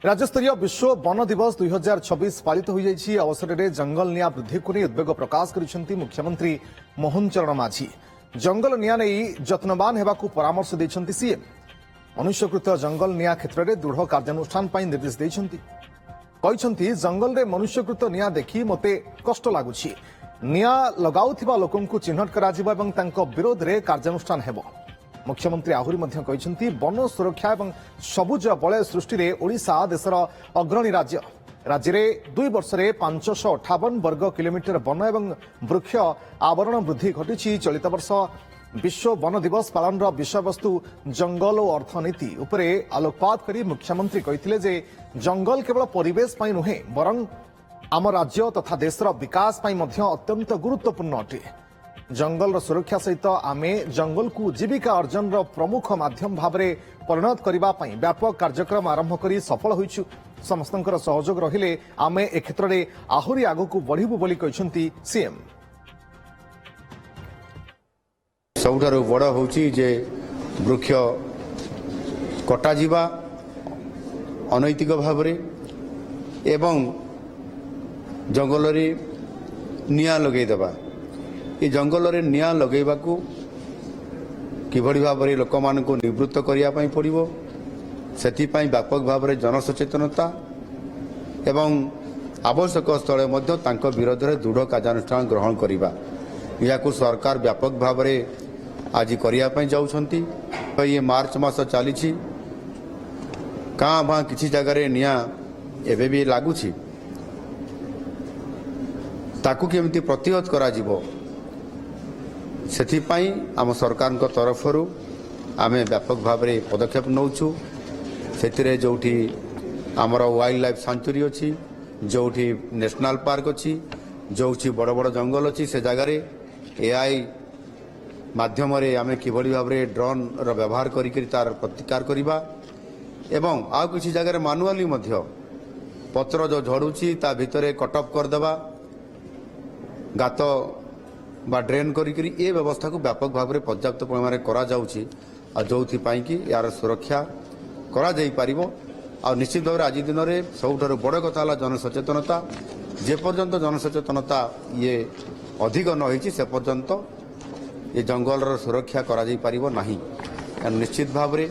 राज्यस्तरीय विश्व वन दिवस 2026 पालित हो जाइछि। अवसर में जंगल निया वृद्धि को नहीं उद्वेग प्रकाश करिसेंती मुख्यमंत्री मोहन चरण माझी। जंगल निया नहीं जत्नवान हेबाकू परामर्श देइछंती सीएम। मनुष्यकृत जंगल निया क्षेत्र में दृढ़ कार्यानुष्ठान पई निर्देश देइछंती। कहिछंती जंगल रे मनुष्यकृत निया देखि मते कष्ट लागुछि। निया लगाउथिबा लोकंकु चिन्हट कराजिबा एवं तांको विरोध रे कार्यानुष्ठान हेबो। मुख्यमंत्री आहुरी मध्य कहिछंती वन सुरक्षा एवं सबुज बलय सृष्टि रे ओडिशा देशर अग्रणी राज्य। राज्य में 2 वर्ष में 558 वर्ग किलोमीटर वन एवं वृक्ष आवरण वृद्धि घटी। चलित वर्ष विश्व वन दिवस पालन विषय वस्तु जंगल और अर्थनीति उपरे आलोकपात करी मुख्यमंत्री कहिथिले जे जंगल केवल परिवेश पई नुहे बरं आम राज्य तथा देशर विकास पई मध्य अत्यंत गुरुत्वपूर्ण अटे। जंगल सुरक्षा सहित आमे जंगल को जीविका अर्जन प्रमुख माध्यम भाव में परिणत करने व्यापक कार्यक्रम आरंभ कर सफल होइछु। समस्तंकर सहयोग रहिले आमे ए क्षेत्र में आहुरी आगकू बढ़िबु बोली कहिसंती सीएम। सबुठारु बड़ होउची जे वृक्ष कटा जिबा अनैतिक भाव में एवं जंगल रे निया लगै देबा। ये जंगल रे निया लगेबा को किभଳି भाବରେ ଲୋକମାନଙ୍କୁ ନିବୃତ୍ତ କରିବା ପାଇଁ ପଡ଼ିବ। ସେଥିପାଇଁ ବ୍ୟାପକ ଭାବରେ ଜନସଚେତନତା ଏବଂ ଆବଶ୍ୟକ ସ୍ଥଳେ ମଧ୍ୟ ତାଙ୍କ ବିରୋଧରେ ଦୃଢ଼ କାର୍ଯ୍ୟାନୁଷ୍ଠାନ ଗ୍ରହଣ କରିବା ଏହାକୁ ସରକାର ବ୍ୟାପକ ଭାବରେ ଆଜି କରିବା ପାଇଁ ଯାଉଛନ୍ତି। ये ମାର୍ଚ୍ଚ ମାସ ଚାଲିଛି। କାଁ ଭାଁ କିଛି ଜାଗାରେ ନିଆଁ ଏବେ ବି ଲାଗୁଛି। ତାକୁ କେମିତି ପ୍ରତିହତ କରାଯିବ ସେଥିପାଇଁ ଆମ ସରକାରଙ୍କ ତରଫରୁ ଆମେ ବ୍ୟାପକ ଭାବରେ ପଦକ୍ଷେପ ନେଉଛୁ। ସେଥିରେ ଯୋଉଠି ଆମର ୱାଇଲ୍ଡ ଲାଇଫ୍ ସାଞ୍ଚୁରୀ ଅଛି, ଯୋଉଠି ନ୍ୟାସନାଲ ପାର୍କ ଅଛି, ଯୋଉଠି ବଡ଼ ବଡ଼ ଜଙ୍ଗଲ ଅଛି, ସେ ଜାଗାରେ ଏଆଇ ମାଧ୍ୟମରେ ଆମେ କିଭଳି ଭାବରେ ଡ୍ରୋନ୍ର ବ୍ୟବହାର କରିକି ତାର ପ୍ରତିକାର କରିବା ଏବଂ ଆଉ କିଛି ଜାଗାରେ ମାନୁଆଲି ମଧ୍ୟ ପତ୍ର ଯେଉଁ ଝଡ଼ୁଛି ତା ଭିତରେ କଟଅଫ୍ କରିଦେବା, ଗାତ बा ड्रेन करी ए व्यवस्था को व्यापक भाव में पर्याप्त परिमाण में करा जाउछि जो कि यार सुरक्षा करा जाई पारिबो। आ निश्चित भाव आज दिन में सबुठारु बड़ कथा है जनसचेतनता। जे पर्यंत जनसचेतनता ये अधिक न होइछि से पर्यंत ये जंगल सुरक्षा करा जाई पारिबो नाही। निश्चित भाव में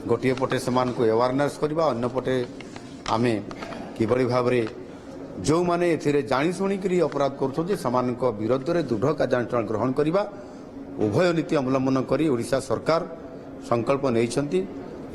गोटे पटे से अवेयरनेस करवा, अन्य पटे आमे किभଳି भाव जो माने एथिरे जानी शुणिक अपराध कर विरोध में दृढ़ कार्यानुष्ठान ग्रहण करने उभय नीति अवलंबन कर ओडिशा सरकार संकल्प नहीं।